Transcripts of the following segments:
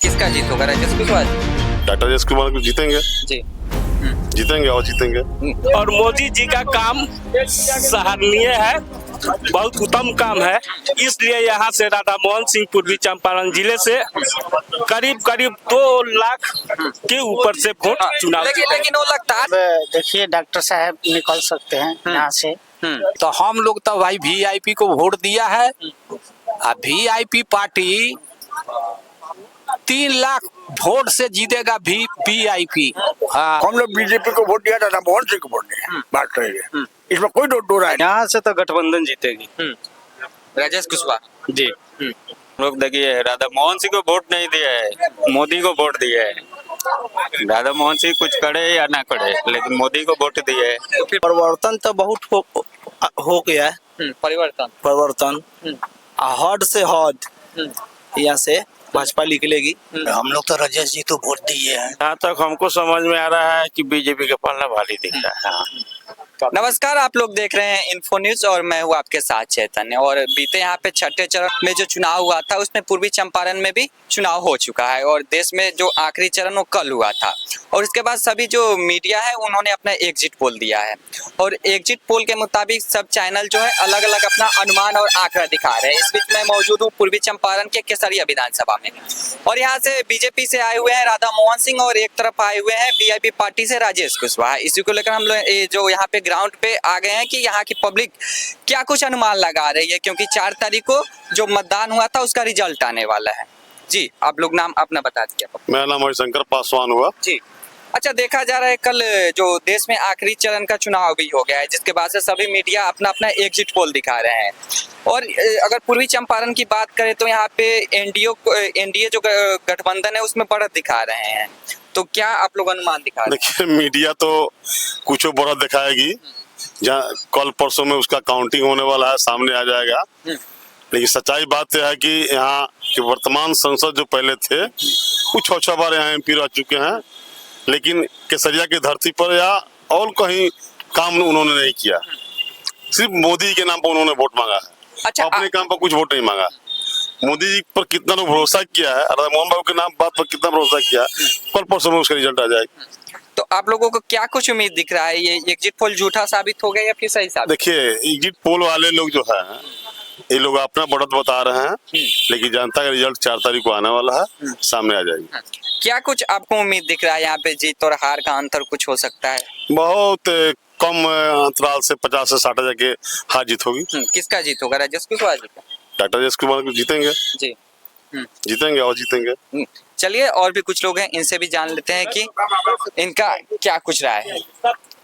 किसका जीत होगा, राजेश कुशवाहा जी? डॉक्टर राजेश कुमार को जीतेंगे, जी। जीतेंगे और जीतेंगे। और मोदी जी का काम सराहनीय है, बहुत उत्तम काम है। इसलिए यहाँ से राधा मोहन सिंह पूर्वी चंपारण जिले से करीब करीब 2 लाख के ऊपर से वोट चुनाव लेकिन वो लगता है देखिए डॉक्टर साहब निकल सकते हैं यहाँ से। तो हम लोग तो भाई वीआईपी को वोट दिया है। वीआईपी पार्टी 3 लाख वोट से जीतेगा वीआईपी। हाँ, हम लोग बीजेपी को वोट दिया था, मोहन सिंह को वोट दिया। बात सही है, इसमें कोई दो राय नहीं। यहाँ से तो गठबंधन जीतेगी। राजेश कुशवाहा जी लोग देखिए राधा मोहन सिंह को वोट नहीं दिया है, मोदी को वोट दिया है। राधा मोहन सिंह कुछ करे या ना करे, लेकिन मोदी को वोट दिया है। परिवर्तन तो बहुत हो गया है। परिवर्तन हद से हद यहाँ से भाजपा निकलेगी। हम लोग तो राजेश जी को वोट दिए हैं। जहाँ तक हमको समझ में आ रहा है कि बीजेपी का पलड़ा भारी दिख रहा है। नमस्कार, आप लोग देख रहे हैं इन्फो न्यूज और मैं हूँ आपके साथ चैतन्य। और बीते यहाँ पे छठे चरण में जो चुनाव हुआ था उसमें पूर्वी चंपारण में भी चुनाव हो चुका है और देश में जो आखिरी चरण वो कल हुआ था। और इसके बाद सभी जो मीडिया है उन्होंने अपना एग्जिट पोल दिया है और एग्जिट पोल के मुताबिक सब चैनल जो है अलग अलग अपना अनुमान और आंकड़ा दिखा रहे हैं। इस बीच मैं मौजूद हूँ पूर्वी चंपारण के केसरिया विधानसभा में और यहाँ से बीजेपी से आए हुए हैं राधा मोहन सिंह और एक तरफ आए हुए हैं वीआईपी पार्टी से राजेश कुशवाहा। इसी को लेकर हम लोग जो यहाँ पे ग्राउंड पे आ गए हैं कि यहाँ की पब्लिक क्या कुछ अनुमान लगा रही है, क्योंकि 4 तारीख को जो मतदान हुआ था उसका रिजल्ट आने वाला है। जी, आप लोग नाम अपना बता दीजिए। मेरा नाम हरिशंकर पासवान हुआ। जी, अच्छा, देखा जा रहा है कल जो देश में आखिरी चरण का चुनाव भी हो गया है, जिसके बाद से सभी मीडिया अपना अपना एग्जिट पोल दिखा रहे हैं। और अगर पूर्वी चंपारण की बात करें तो यहाँ पे एनडीए जो गठबंधन है उसमें बढ़त दिखा रहे हैं। तो क्या आप लोग अनुमान दिखा रहे हैं? देखिए, मीडिया तो कुछ बढ़त दिखाएगी, जहाँ कल परसों में उसका काउंटिंग होने वाला है, सामने आ जाएगा। लेकिन सच्चाई बात यह है कि यहाँ के वर्तमान सांसद जो पहले थे कुछ 6 बार यहाँ एमपी रह चुके हैं, लेकिन केसरिया की धरती पर या और कहीं काम उन्होंने नहीं किया। सिर्फ मोदी के नाम पर उन्होंने वोट मांगा है। अच्छा, अपने काम पर कुछ वोट नहीं मांगा। मोदी जी पर कितना लोग भरोसा किया है, राधा मोहन बाबू के नाम बात पर कितना भरोसा किया, कल परसों में उसका रिजल्ट आ जाएगा। तो आप लोगों को क्या कुछ उम्मीद दिख रहा है? ये एग्जिट पोल झूठा साबित हो गया या फिर सही साबित? देखिए, एग्जिट पोल वाले लोग जो है ये लोग अपना बढ़त बता रहे हैं, लेकिन जनता का रिजल्ट 4 तारीख को आने वाला है, सामने आ जाएगी। क्या कुछ आपको उम्मीद दिख रहा है? यहाँ पे जीत और हार का अंतर कुछ हो सकता है? बहुत कम अंतराल से 50 से 60 हजार के हार जीत होगी। किसका जीत होगा, राजेश कुशवाहा जी का? डॉक्टर राजेश कुमार को जीतेंगे, जी, जीतेंगे और जीतेंगे। चलिए और भी कुछ लोग हैं, इनसे भी जान लेते हैं कि इनका क्या कुछ राय है।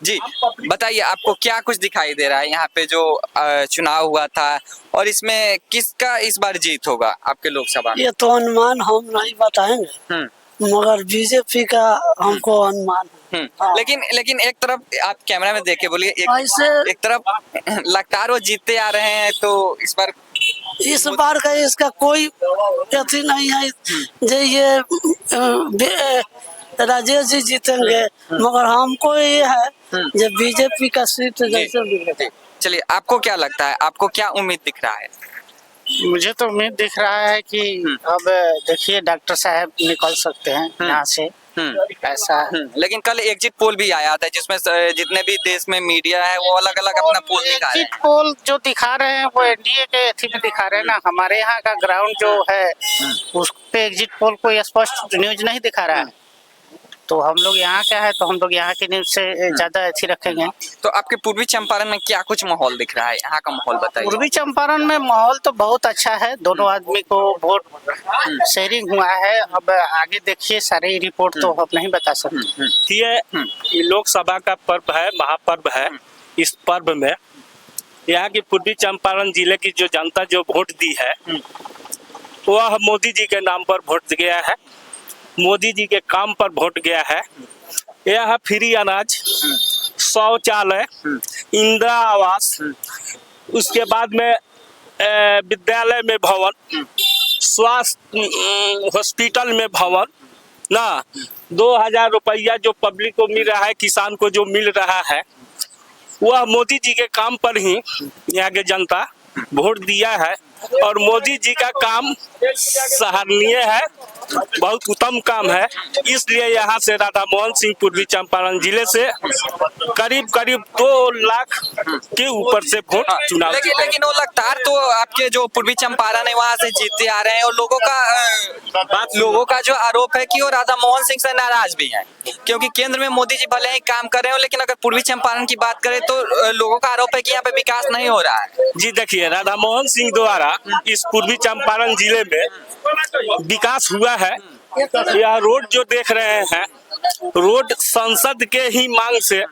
जी, बताइए आपको क्या कुछ दिखाई दे रहा है यहाँ पे जो चुनाव हुआ था और इसमें किसका इस बार जीत होगा आपके लोकसभा में? ये तो अनुमान हम नहीं बताएंगे, मगर बीजेपी का हमको अनुमान है। लेकिन एक तरफ आप कैमरा में देख के बोलिए, एक तरफ लगातार वो जीतते आ रहे हैं, तो इस बार का इसका कोई अथी नहीं है जो ये राजेश जी जीतेंगे, मगर हमको ये है जो बीजेपी का सीट जैसे। चलिए, आपको क्या लगता है, आपको क्या उम्मीद दिख रहा है? मुझे तो उम्मीद दिख रहा है कि अब देखिए डॉक्टर साहब निकल सकते हैं यहाँ से। ऐसा लेकिन कल एग्जिट पोल भी आया था जिसमें जितने भी देश में मीडिया है वो अलग अलग अपना पोल दिखा रहे हैं। एग्जिट पोल जो दिखा रहे हैं वो एनडीए के एथी में दिखा रहे हैं ना। हमारे यहाँ का ग्राउंड जो है उस पे एग्जिट पोल कोई स्पष्ट न्यूज नहीं दिखा रहा है। तो हम लोग यहाँ क्या है, तो हम लोग यहाँ की न्यूज से ज्यादा अच्छी रखेंगे। तो आपके पूर्वी चंपारण में क्या कुछ माहौल दिख रहा है? यहाँ का माहौल बताइए। पूर्वी चंपारण में माहौल तो बहुत अच्छा है, दोनों आदमी को वोट शेयरिंग हुआ है। अब आगे देखिए, सारी रिपोर्ट तो हम नहीं बता सकते। ये लोकसभा का पर्व है, महापर्व है। इस पर्व में यहाँ की पूर्वी चंपारण जिले की जो जनता जो वोट दी है वह मोदी जी के नाम पर वोट गया है, मोदी जी के काम पर वोट गया है। यहाँ फ्री अनाज, शौचालय, इंदिरा आवास, उसके बाद में विद्यालय में भवन, स्वास्थ्य हॉस्पिटल में भवन ना, 2000 रुपया जो पब्लिक को मिल रहा है, किसान को जो मिल रहा है, वह मोदी जी के काम पर ही यहाँ के जनता वोट दिया है। और मोदी जी का काम सराहनीय है, बहुत उत्तम काम है। इसलिए यहाँ से राधा मोहन सिंह पूर्वी चंपारण जिले से करीब करीब 2 लाख के ऊपर से वोट चुनाव लेकिन वो लगातार तो आपके जो पूर्वी चंपारण है वहाँ से जीतते आ रहे हैं और लोगों का जो आरोप है कि वो राधा मोहन सिंह से नाराज भी हैं, क्योंकि केंद्र में मोदी जी भले ही काम कर रहे हो, लेकिन अगर पूर्वी चंपारण की बात करें तो लोगों का आरोप है कि यहाँ पे विकास नहीं हो रहा है। जी देखिए, राधा मोहन सिंह द्वारा इस पूर्वी चंपारण जिले में विकास हुआ है। यह रोड जो देख रहे हैं, रोड संसद के ही मांग से,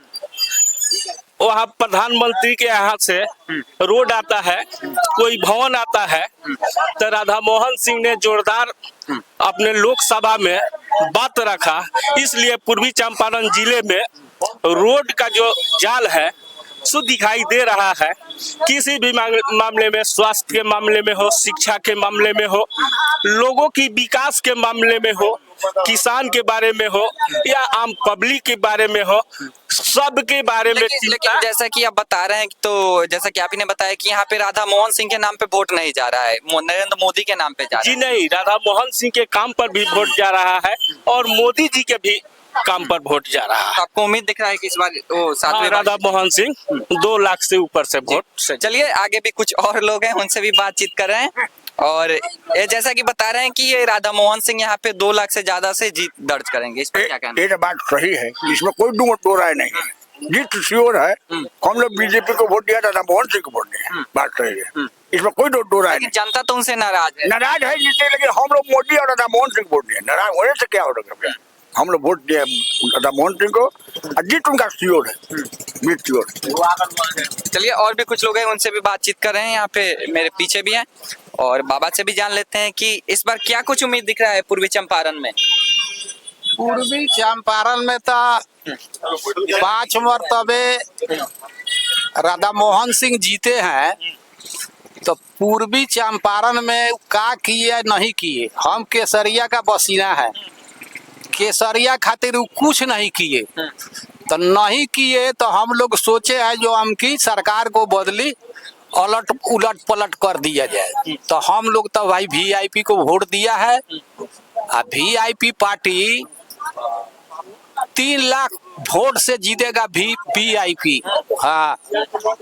वहाँ प्रधानमंत्री के यहाँ से रोड आता है, कोई भवन आता है, तो राधा मोहन सिंह ने जोरदार अपने लोकसभा में बात रखा। इसलिए पूर्वी चंपारण जिले में रोड का जो जाल है सो दिखाई दे रहा है। किसी भी मामले में, स्वास्थ्य के मामले में हो, शिक्षा के मामले में हो, लोगों की विकास के मामले में हो, किसान के बारे में हो या आम पब्लिक के बारे में हो, सब के बारे में लेकिन जैसा कि आप बता रहे हैं, तो जैसा कि आप ही ने बताया कि यहाँ पे राधा मोहन सिंह के नाम पे वोट नहीं जा रहा है, नरेंद्र मोदी के नाम पे जा रहा है। जी नहीं, राधा मोहन सिंह के काम पर भी वोट जा रहा है और मोदी जी के भी काम पर वोट जा रहा है। आपको उम्मीद दिख रहा है कि इस बार वो सातवें राधा मोहन सिंह 2 लाख से ऊपर से वोट से। चलिए आगे भी कुछ और लोग हैं, उनसे भी बातचीत कर रहे हैं। और ये जैसा कि बता रहे हैं कि ये राधा मोहन सिंह यहाँ पे 2 लाख से ज्यादा से जीत दर्ज करेंगे, इस पर क्या कहना? ये तो बात सही है, इसमें कोई दो राय नहीं है। जीत श्योर है। हम लोग बीजेपी को वोट दिया, राधा मोहन सिंह को वोट दिया, बात सही है, इसमें कोई दो राय नहीं। जनता तो उनसे नाराज है। नाराज है जीते, लेकिन हम लोग मोदी और राधा मोहन सिंह को वोट दिए। नाराज होने से क्या होगा? हम लोग वोट दिए राधा मोहन सिंह को, जीत उनका श्योर है, जीत श्योर। चलिए और भी कुछ लोग हैं, उनसे भी बातचीत कर रहे हैं। यहाँ पे मेरे पीछे भी हैं और बाबा से भी जान लेते हैं कि इस बार क्या कुछ उम्मीद दिख रहा है पूर्वी चंपारण में। पूर्वी चंपारण में तो 5 मरतबे राधा मोहन सिंह जीते हैं, तो पूर्वी चंपारण में का किए नहीं किए। हम केसरिया का बसीना है, केसरिया खातिर कुछ नहीं किए, तो नहीं किए तो हम लोग सोचे है जो हमकी सरकार को बदली उलट पलट कर दिया जाए। तो हम लोग तो भाई वीआईपी को वोट दिया है। वीआईपी पार्टी 3 लाख वोट से जीतेगा वीआईपी। हाँ,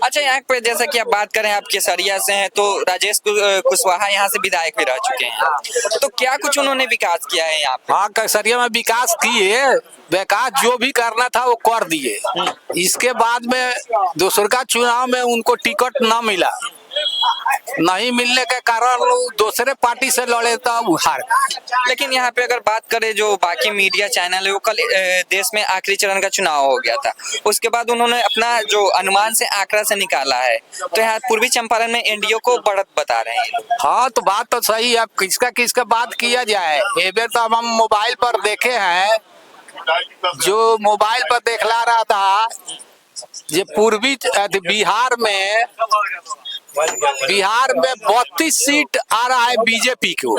अच्छा, यहाँ पे जैसा कि आप बात करें, आप केसरिया से हैं, तो राजेश कुशवाहा यहाँ से विधायक भी रह चुके हैं, तो क्या कुछ उन्होंने विकास किया है यहाँ पे? हाँ, केसरिया में विकास किए, विकास जो भी करना था वो कर दिए। इसके बाद में दूसर का चुनाव में उनको टिकट न मिला, नहीं मिलने के कारण दूसरे पार्टी से लड़े तो वो हार गए। लेकिन यहाँ पे अगर बात करें, जो बाकी मीडिया चैनल है वो कल देश में आखिरी चरण का चुनाव हो गया था, उसके बाद उन्होंने अपना जो अनुमान से आंकड़ा से निकाला है, तो यहाँ पूर्वी चंपारण में एनडीए को बढ़त बता रहे हैं। हाँ, तो बात तो सही है। अब किसका बात किया जाए, ये बेर तो हम मोबाइल पर देखे हैं, जो मोबाइल पर देखला रहा था, ये पूर्वी बिहार में 32 सीट आ रहा है बीजेपी को।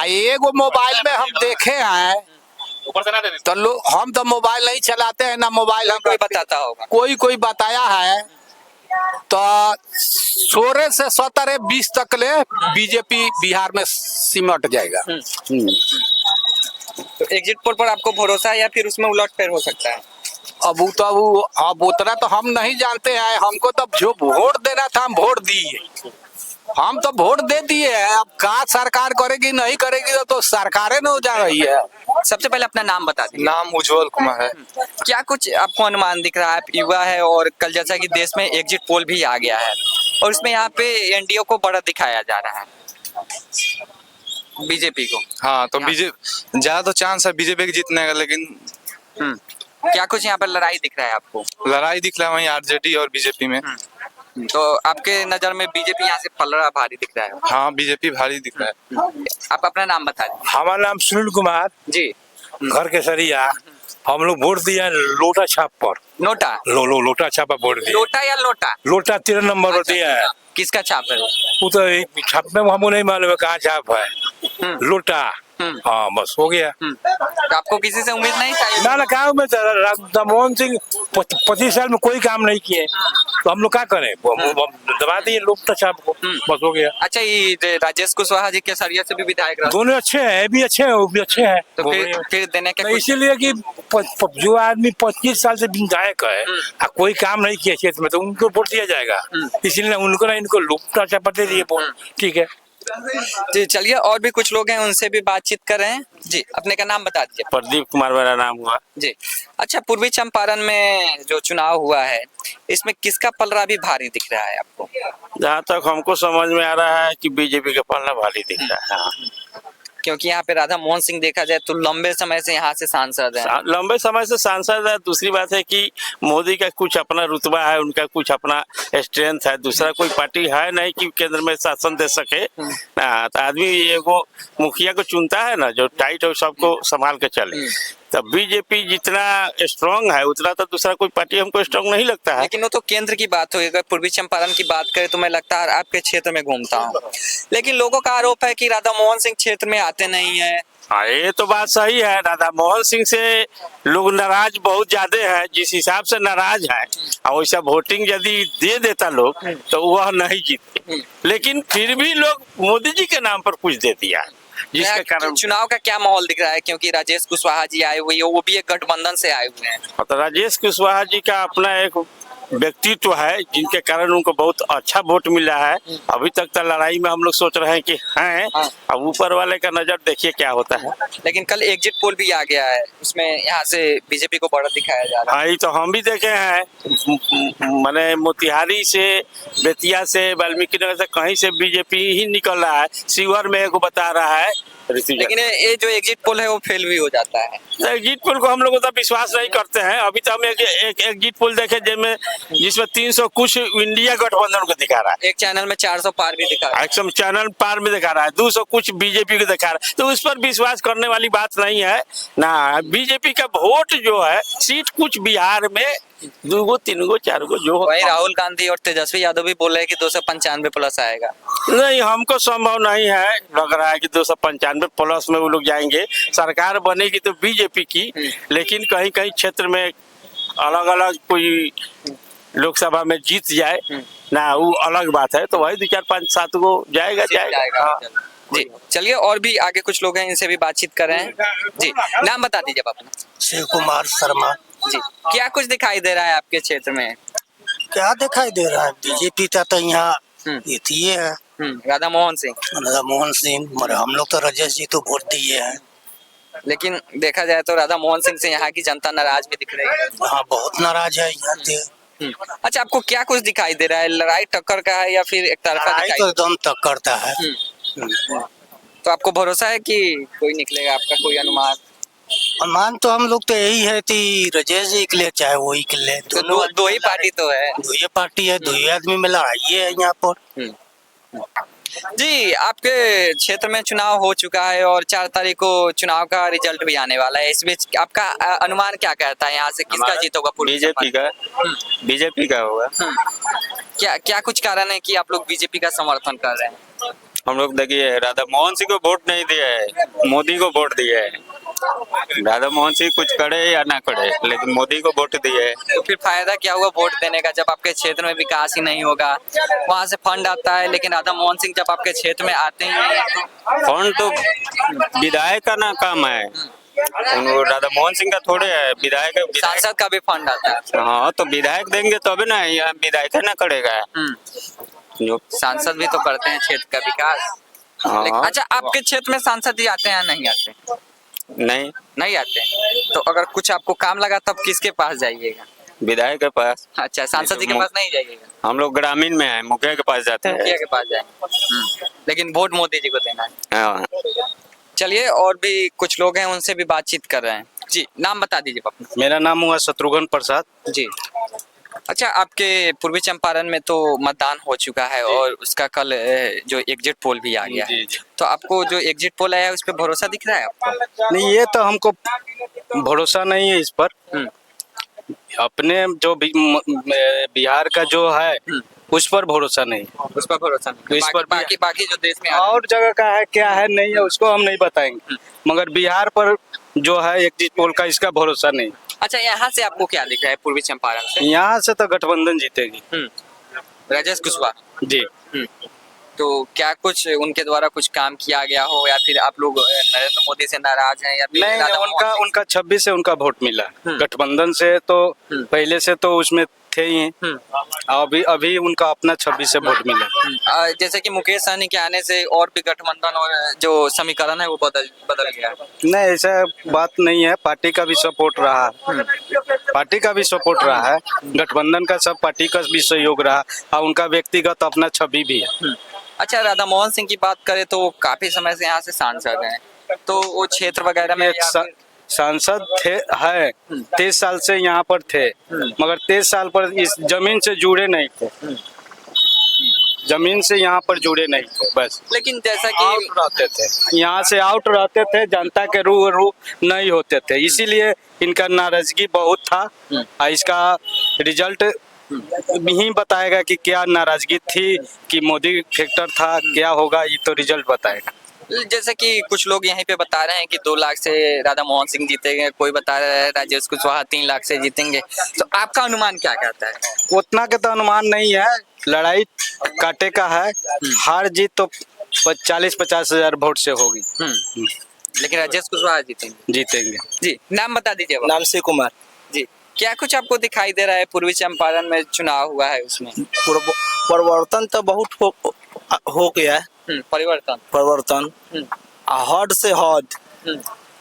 एगो मोबाइल में हम देखे हैं, तो हम तो मोबाइल नहीं चलाते हैं ना, मोबाइल हम कोई बताता होगा, कोई बताया है, तो 16 से 17 20 तक ले बीजेपी बिहार में सिमट जाएगा। तो एग्जिट पोल पर आपको भरोसा है या फिर उसमें उलटफेर हो सकता है? अब उतना तो हम नहीं जानते हैं। हमको तो जो वोट देना था हम वोट दिए, हम तो वोट दे दिए हैं। अब का सरकार करेगी नहीं करेगी तो सरकारें न जा रही है। सबसे पहले अपना नाम बता दीजिए। नाम उज्जवल कुमार है। क्या कुछ आपको अनुमान दिख रहा है? आप युवा है और कल जैसा कि देश में एग्जिट पोल भी आ गया है और उसमें यहाँ पे एनडीए को बढ़त दिखाया जा रहा है, बीजेपी को। हाँ, तो बीजेपी ज्यादा तो चांस है बीजेपी के जीतने का, लेकिन क्या कुछ यहाँ पर लड़ाई दिख रहा है आपको? लड़ाई दिख रहा है वहीं आरजेडी और बीजेपी में। तो आपके नजर में बीजेपी यहाँ से पलड़ा भारी दिख रहा है? हाँ, बीजेपी भारी दिख रहा है। आप अपना नाम बता दीजिए। हमारा नाम सुनील कुमार जी। घर केसरिया। हम लोग वोट दिए लोटा छाप पर। नोटा? लोटा छाप पर वोट दिए। लोटा या लोटा? लोटा 13 नंबर पर दिया है। किसका छाप है? वो तो छाप में हमको नहीं मालूम है कहाँ छाप है। लोटा। हाँ, बस हो गया। तो आपको किसी से उम्मीद नहीं था? ना क्या उम्मीद, राधा मोहन सिंह 25 साल में कोई काम नहीं किए। तो हम लोग क्या करें, वो दबा दिए लोकता छाप को, बस हो गया। अच्छा, ये राजेश कुशवाहा जी के सरिया से भी विधायक रहे, दोनों अच्छे हैं, ये भी अच्छे हैं, वो भी अच्छे हैं। तो वो फिर देने के नहीं, कुछ इसीलिए कि जो आदमी 25 साल से विधायक है और कोई काम नहीं किया क्षेत्र में, तो उनको वोट दिया जाएगा। इसीलिए उनको ना इनको लोकता छाप दे दिए वोट। ठीक है जी। चलिए, और भी कुछ लोग हैं, उनसे भी बातचीत कर रहे हैं। जी, अपने का नाम बता दीजिए। प्रदीप कुमार मेरा नाम हुआ। जी। अच्छा, पूर्वी चंपारण में जो चुनाव हुआ है, इसमें किसका पलड़ा भी भारी दिख रहा है आपको? जहाँ तक हमको समझ में आ रहा है कि बीजेपी का पलड़ा भारी दिख रहा है। हाँ। क्योंकि यहाँ पे राधा मोहन सिंह देखा जाए तो लंबे समय से यहाँ से सांसद हैं। लंबे समय से सांसद है। दूसरी बात है कि मोदी का कुछ अपना रुतबा है, उनका कुछ अपना स्ट्रेंथ है। दूसरा कोई पार्टी है नहीं कि केंद्र में शासन दे सके। तो आदमी एगो मुखिया को चुनता है ना, जो टाइट हो सबको संभाल के चले। तो बीजेपी जितना स्ट्रांग है उतना तो दूसरा कोई पार्टी हमको स्ट्रांग नहीं लगता है। लेकिन वो तो केंद्र की बात होगी। अगर पूर्वी चंपारण की बात करें तो मैं लगता है आपके क्षेत्र में घूमता हूँ, लेकिन लोगों का आरोप है कि राधा मोहन सिंह क्षेत्र में आते नहीं है। हाँ, ये तो बात सही है। राधा मोहन सिंह से लोग नाराज बहुत ज्यादा है। जिस हिसाब से नाराज है, और वैसा वोटिंग यदि दे देता लोग तो वह नहीं जीतते। लेकिन फिर भी लोग मोदी जी के नाम पर कुछ दे दिया, जिसके कारण चुनाव का क्या माहौल दिख रहा है? क्योंकि राजेश कुशवाहा जी आए हुए हैं, वो भी एक गठबंधन से आए हुए हैं। तो राजेश कुशवाहा जी का अपना एक व्यक्तित्व है, जिनके कारण उनको बहुत अच्छा वोट मिला है। अभी तक तो लड़ाई में हम लोग सोच रहे हैं कि हैं, अब ऊपर वाले का नजर देखिए क्या होता है। लेकिन कल एग्जिट पोल भी आ गया है, उसमें यहाँ से बीजेपी को बढ़त दिखाया जा रहा है। हाँ, ये तो हम भी देखे हैं। मैंने मोतिहारी से, बेतिया से, वाल्मीकि नगर से, कहीं से बीजेपी ही निकल रहा है। शिवर में एक बता रहा है। लेकिन ये जो एग्जिट पोल है वो फेल भी हो जाता है। एग्जिट पोल को हम लोग तो विश्वास नहीं करते हैं। अभी तो हम एक एग्जिट पोल देखे जिसमें 300 कुछ इंडिया गठबंधन को दिखा रहा है। एक चैनल में 400 पार भी दिखा रहा है। एकदम चैनल पार में दिखा रहा है। 200 कुछ बीजेपी को दिखा रहा है। तो उस पर विश्वास करने वाली बात नहीं है ना। बीजेपी का वोट जो है, सीट कुछ बिहार में 2 3 4 जो वही राहुल गांधी और तेजस्वी यादव भी बोल रहे हैं कि 295 प्लस आएगा। नहीं, हमको संभव नहीं है। लग रहा है कि 295 प्लस में वो लोग जाएंगे। सरकार बनेगी तो बीजेपी की, लेकिन कहीं कहीं क्षेत्र में अलग अलग कोई लोकसभा में जीत जाए ना, वो अलग बात है। तो वही 2 4 5 7 को जाएगा। हाँ। जी, चलिए, और भी आगे कुछ लोग हैं, इनसे भी बातचीत कर रहे हैं। जी, नाम बता दीजिए अपना। शिव कुमार शर्मा। जी, क्या कुछ दिखाई दे रहा है आपके क्षेत्र में? क्या दिखाई दे रहा है? बीजेपी का तो यहाँ ये है, राधा मोहन सिंह। राधा मोहन सिंह, मगर हम लोग तो राजेश जी तो वोट दिए हैं। लेकिन देखा जाए तो राधा मोहन सिंह से यहाँ की जनता नाराज भी दिख रही है। हाँ, बहुत नाराज है यहाँ से। अच्छा, आपको क्या कुछ दिखाई दे रहा है? लड़ाई टक्कर का है या फिर एक तरफा लड़ाई तो एकदम टक्कर है। तो आपको भरोसा है कि कोई निकलेगा? आपका कोई अनुमान तो हम लोग तो यही है कि राजेश जी के लिए चाहे वही के लिए, तो दो ही पार्टी तो है। दो ही पार्टी है, दो ही आदमी में लड़ाई है यहाँ पर। जी, आपके क्षेत्र में चुनाव हो चुका है और 4 तारीख को चुनाव का रिजल्ट भी आने वाला है। इस बीच आपका अनुमान क्या कहता है, यहाँ से किसका जीत होगा? बीजेपी का होगा। क्या कुछ कारण है कि आप लोग बीजेपी का समर्थन कर रहे हैं? हम लोग देखिए, राधा मोहन सिंह को वोट नहीं दिया है, मोदी को वोट दिया है। राधा मोहन सिंह कुछ करे या ना करे, लेकिन मोदी को वोट दिए है। तो फिर फायदा क्या हुआ वोट देने का, जब आपके क्षेत्र में विकास ही नहीं होगा? वहाँ से फंड आता है, लेकिन राधा मोहन सिंह जब आपके क्षेत्र में आते ही नहीं है तो फंड तो विधायक का ना काम है। राधा मोहन सिंह का थोड़े है, विधायक सांसद का भी फंड आता है। हाँ, तो विधायक देंगे तब ना, यहाँ विधायक ना करेगा। जो सांसद भी तो करते हैं क्षेत्र का विकास। हाँ। अच्छा, आपके क्षेत्र में सांसद जी आते हैं या नहीं आते? नहीं आते। तो अगर कुछ आपको काम लगा तब किसके पास जाइएगा? विधायक के पास। अच्छा, सांसद जी के पास नहीं जाइएगा? हम लोग ग्रामीण में है, मुखिया के पास जाते हैं। मुखिया के पास जाएंगे, लेकिन वोट मोदी जी को देना है। हाँ। चलिए, और भी कुछ लोग हैं, उनसे भी बातचीत कर रहे हैं। जी, नाम बता दीजिए पापा। मेरा नाम हुआ शत्रुघ्न प्रसाद। जी। अच्छा, आपके पूर्वी चंपारण में तो मतदान हो चुका है और उसका कल जो एग्जिट पोल भी आ गया है, तो आपको जो एग्जिट पोल आया है उस पर भरोसा दिख रहा है आपको? नहीं, ये तो हमको भरोसा नहीं है इस पर। अपने जो बिहार का जो है उस पर भरोसा नहीं। उस पर भरोसा नहीं। इस पर बाकी जो देश में और जगह का है क्या है नहीं है उसको हम नहीं बताएंगे, मगर बिहार पर जो है एग्जिट पोल का, इसका भरोसा नहीं। अच्छा, यहाँ से आपको क्या दिख रहा है पूर्वी चंपारण से? यहाँ से तो गठबंधन जीतेगी। राजेश कुशवाहा जी। तो क्या कुछ उनके द्वारा कुछ काम किया गया हो, या फिर आप लोग नरेंद्र मोदी से नाराज हैं, या फिर नहीं, राधा मोहन सिंह? उनका 26 से उनका वोट मिला। गठबंधन से तो पहले से तो उसमें थे ही, अभी उनका अपना 26 से वोट मिला। जैसे कि मुकेश सहनी के आने से और भी गठबंधन और जो समीकरण है वो बदल गया। नहीं, ऐसा बात नहीं है, पार्टी का भी सपोर्ट रहा, पार्टी का भी सपोर्ट रहा है, गठबंधन का सब पार्टी का भी सहयोग रहा, और उनका व्यक्तिगत अपना छवि भी है। अच्छा, राधा मोहन सिंह की बात करें तो वो काफी समय से यहाँ से सांसद हैं, तो वो क्षेत्र वगैरह में सांसद थे, है 23 साल से यहाँ पर थे, मगर 23 साल पर इस जमीन से जुड़े नहीं थे, जमीन से यहाँ पर जुड़े नहीं थे बस। लेकिन जैसा कि रहते थे, यहाँ से आउट रहते थे, जनता के रू नहीं होते थे, इसीलिए इनका नाराजगी बहुत था। और इसका रिजल्ट ही बताएगा कि क्या नाराजगी थी कि मोदी फैक्टर था, क्या होगा, ये तो रिजल्ट बताएगा। जैसे कि कुछ लोग यहीं पे बता रहे हैं कि 2 लाख से राधा मोहन सिंह जीतेंगे, कोई बता रहा है राजेश कुशवाहा 3 लाख से जीतेंगे, तो आपका अनुमान क्या कहता है? उतना के तो अनुमान नहीं है, लड़ाई काटे का है, हार जीत तो 40-50 हजार वोट से होगी। लेकिन राजेश कुशवाहा जीतेंगे। जी, नाम बता दीजिए। नाम से कुमार जी, क्या कुछ आपको दिखाई दे रहा है पूर्वी चंपारण में चुनाव हुआ है उसमें? परिवर्तन तो बहुत हो गया है। परिवर्तन हद से हद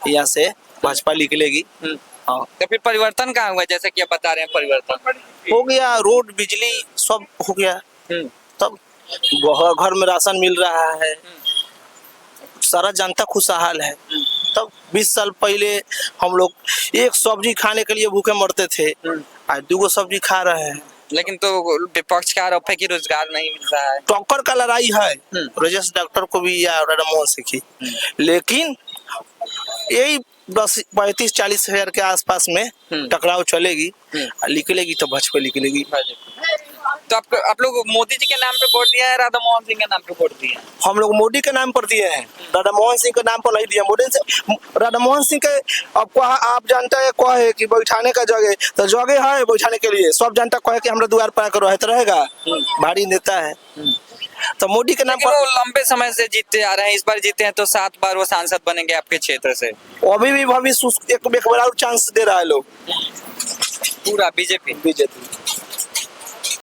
यहाँ से भाजपा निकलेगी। तो फिर परिवर्तन कहाँ हुआ, जैसे कि आप बता रहे हैं परिवर्तन हो गया, रोड बिजली सब हो गया, तब घर में राशन मिल रहा है, सारा जनता खुशहाल है। तब 20 साल पहले हम लोग एक सब्जी खाने के लिए भूखे मरते थे, आज 2 सब्जी खा रहे हैं। लेकिन तो विपक्ष का आरोप है कि रोजगार नहीं मिल रहा है। टक्कर का लड़ाई है राजेश डॉक्टर को भी या राधा मोहन सिंह की, लेकिन यही 35-40 हजार के आसपास में टकराव चलेगी, निकलेगी तो भाजपा निकलेगी। तो आप लोग मोदी जी के नाम पे वोट दिया है, राधा मोहन सिंह के नाम पे वोट दिया है? हम लोग मोदी के नाम पर दिए हैं, राधा मोहन सिंह के नाम पर नहीं दिया। राधा मोहन सिंह के अब आप जानते हैं क्या है कि बैठाने का जगह तो जगह है बैठाने के लिए, सब जनता कहे कि हमरा द्वार पर आकर रहता रहेगा, भारी नेता है। तो मोदी के नाम पर वो लंबे समय से जीतते आ रहे हैं, इस बार जीते हैं तो 7 बार वो सांसद बनेंगे आपके क्षेत्र से। अभी भी भविष्य एक बार और चांस दे रहा है लोग, पूरा बीजेपी।